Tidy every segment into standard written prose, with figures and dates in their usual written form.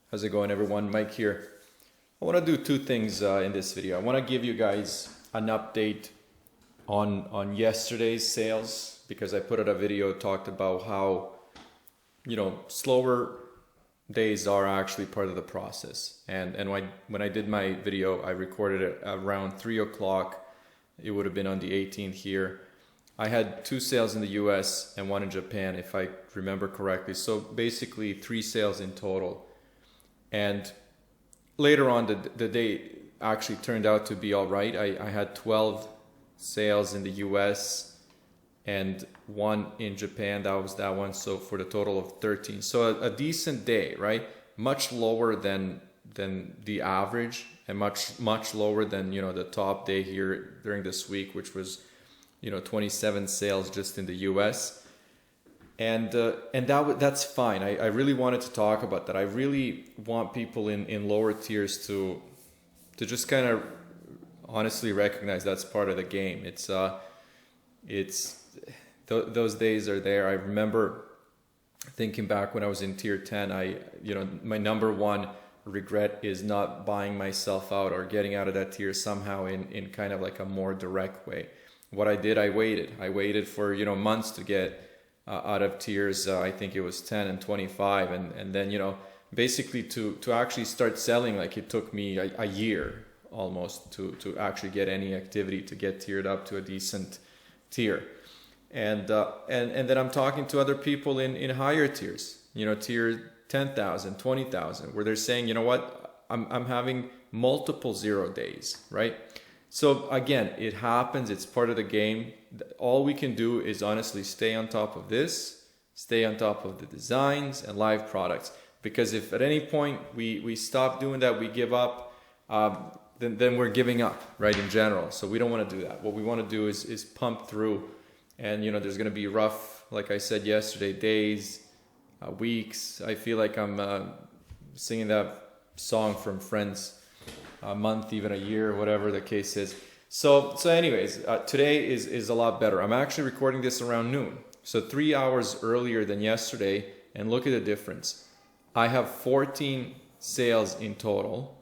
How's it going, everyone? Mike here. I want to do two things in this video. I want to give you guys an update on yesterday's sales because I put out a video talked about how slower days are actually part of the process. And when I did my video, I recorded it around 3 o'clock. It would have been on the 18th here. I had 2 sales in the US and 1 in Japan, if I remember correctly. So basically 3 sales in total. And later on, the day actually turned out to be all right. I had 12 sales in the US and 1 in Japan. That was that one. So for the total of 13. So a decent day, right? Much lower than the average and much lower than, the top day here during this week, which was, 27 sales just in the US. And that's fine. I really wanted to talk about that. I really want people in lower tiers to just kind of honestly recognize that's part of the game. Those days are there. I remember thinking back when I was in tier 10. My number one regret is not buying myself out or getting out of that tier somehow in kind of like a more direct way. What I did, I waited for months to get out of tiers. I think it was 10 and 25, and then basically to actually start selling, like it took me a year almost to actually get any activity to get tiered up to a decent tier. And then I'm talking to other people in higher tiers, tier 10,000, 20,000, where they're saying, I'm having multiple 0 days, right? So again, it happens. It's part of the game. All we can do is honestly stay on top of this, stay on top of the designs and live products. Because if at any point we stop doing that, we give up, then we're giving up, right, in general. So we don't want to do that. What we want to do is pump through. And, there's going to be rough, like I said yesterday, days, weeks. I feel like I'm singing that song from Friends. A month, even a year, whatever the case is. So anyways, today is a lot better. I'm actually recording this around noon. So 3 hours earlier than yesterday. And look at the difference. I have 14 sales in total.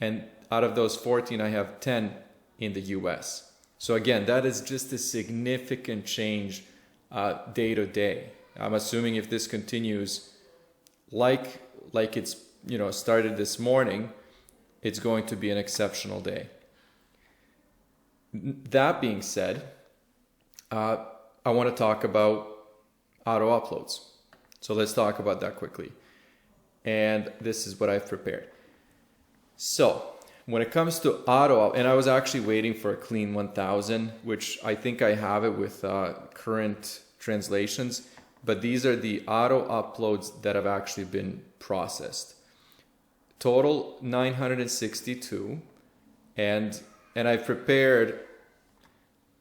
And out of those 14, I have 10 in the US. So again, that is just a significant change day to day. I'm assuming if this continues like it's started this morning, it's going to be an exceptional day. That being said, I want to talk about auto uploads. So let's talk about that quickly. And this is what I've prepared. So when it comes to auto, and I was actually waiting for a clean 1000, which I think I have it with current translations, but these are the auto uploads that have actually been processed. Total 962, and I've prepared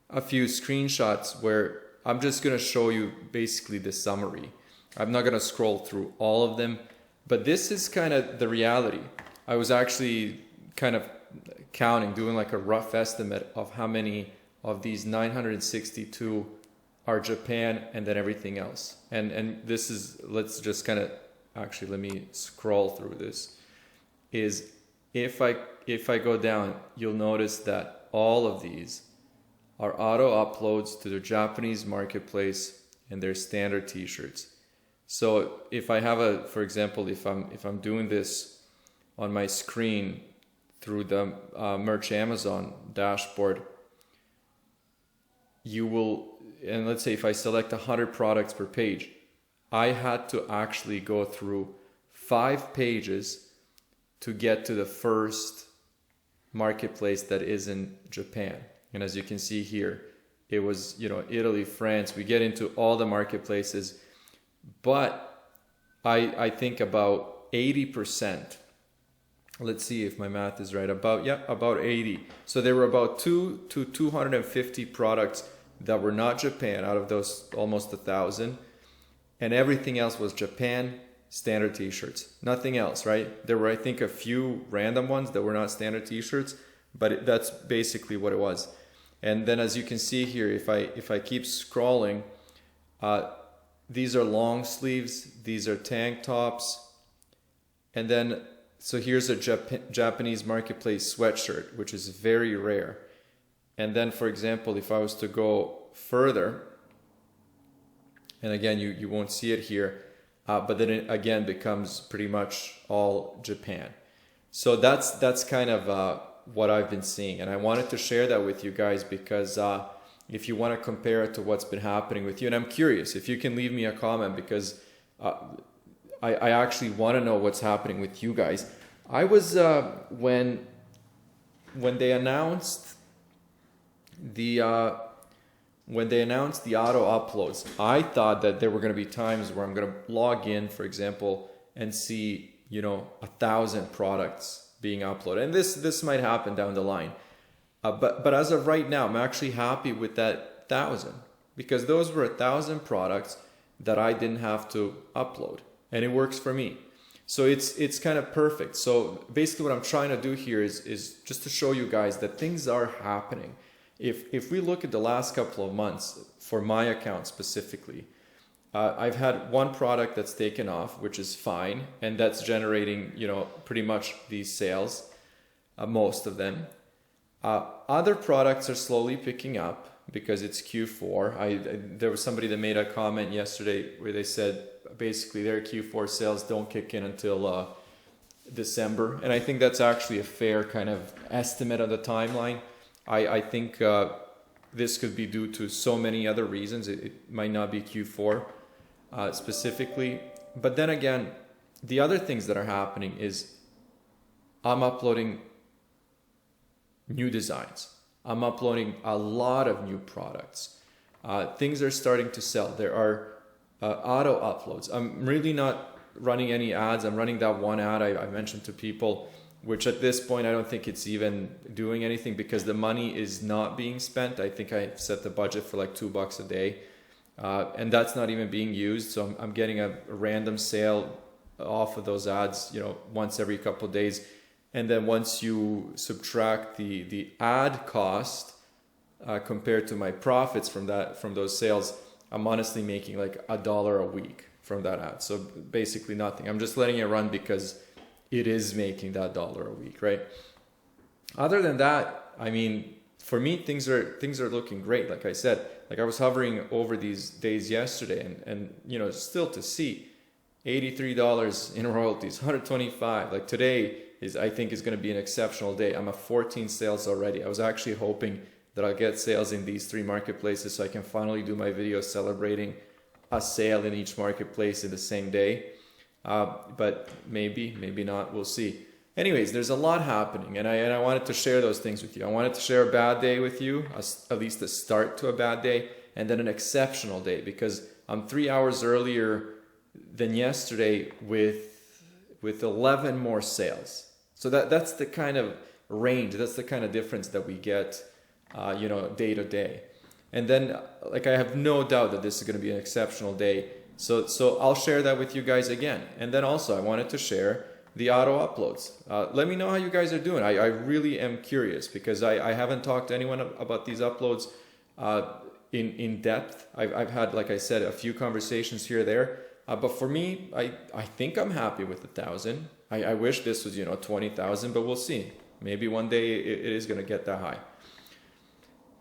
a few screenshots where I'm just going to show you basically the summary. I'm not going to scroll through all of them, but this is kind of the reality. I was actually kind of counting, doing like a rough estimate of how many of these 962 are Japan and then everything else. And this is, let's just kind of, actually let me scroll through this. Is if I go down, you'll notice that all of these are auto uploads to the Japanese marketplace and their standard t-shirts. So if I have for example, if I'm doing this on my screen through the Merch Amazon dashboard, you will, and let's say if I select 100 products per page, I had to actually go through 5 pages to get to the first marketplace that is in Japan. And as you can see here, it was, Italy, France. We get into all the marketplaces, but I think about 80%. Let's see if my math is right. About 80. So there were about 2 to 250 products that were not Japan out of those almost 1,000. And everything else was Japan standard t-shirts, nothing else, right? There were, I think, a few random ones that were not standard t-shirts, but that's basically what it was. And then as you can see here, if I keep scrolling, these are long sleeves, these are tank tops, And then, so here's a Japanese marketplace sweatshirt, which is very rare. And then, for example, if I was to go further, and again, you won't see it here, but then it again becomes pretty much all Japan. So that's kind of what I've been seeing. And I wanted to share that with you guys because if you want to compare it to what's been happening with you, and I'm curious if you can leave me a comment, because I actually want to know what's happening with you guys. I was when they announced the auto uploads, I thought that there were going to be times where I'm going to log in, for example, and see 1,000 products being uploaded, and this might happen down the line. But as of right now, I'm actually happy with that 1,000, because those were 1,000 products that I didn't have to upload, and it works for me. So it's kind of perfect. So basically what I'm trying to do here is just to show you guys that things are happening. If we look at the last couple of months, for my account specifically, I've had one product that's taken off, which is fine, and that's generating pretty much these sales, most of them. Other products are slowly picking up because it's Q4. There was somebody that made a comment yesterday where they said basically their Q4 sales don't kick in until December, and I think that's actually a fair kind of estimate of the timeline. I think this could be due to so many other reasons. It might not be Q4 specifically. But then again, the other things that are happening is I'm uploading new designs. I'm uploading a lot of new products. Things are starting to sell. There are auto uploads. I'm really not running any ads. I'm running that one ad I mentioned to people, which at this point I don't think it's even doing anything because the money is not being spent. I think I set the budget for like $2 a day, and that's not even being used. So I'm getting a random sale off of those ads, once every couple of days. And then once you subtract the ad cost compared to my profits from those sales, I'm honestly making like $1 a week from that ad. So basically nothing. I'm just letting it run because it is making that $1 a week, right? Other than that, I mean, for me, things are looking great. Like I said, like I was hovering over these days yesterday, and still to see $83 in royalties, 125. Like today I think is going to be an exceptional day. I'm at 14 sales already. I was actually hoping that I'll get sales in these 3 marketplaces so I can finally do my video celebrating a sale in each marketplace in the same day. But maybe not. We'll see. Anyways, there's a lot happening, and I wanted to share those things with you. I wanted to share a bad day with you, at least the start to a bad day, and then an exceptional day because I'm 3 hours earlier than yesterday with 11 more sales. So that's the kind of range, that's the kind of difference that we get, day to day. And then, like, I have no doubt that this is going to be an exceptional day. So I'll share that with you guys again. And then also, I wanted to share the auto uploads. Let me know how you guys are doing. I really am curious because I haven't talked to anyone about these uploads in depth. I've had, like I said, a few conversations here or there. But for me, I think I'm happy with 1,000. I wish this was 20,000, but we'll see. Maybe one day it is going to get that high.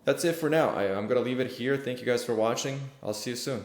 That's it for now. I'm going to leave it here. Thank you guys for watching. I'll see you soon.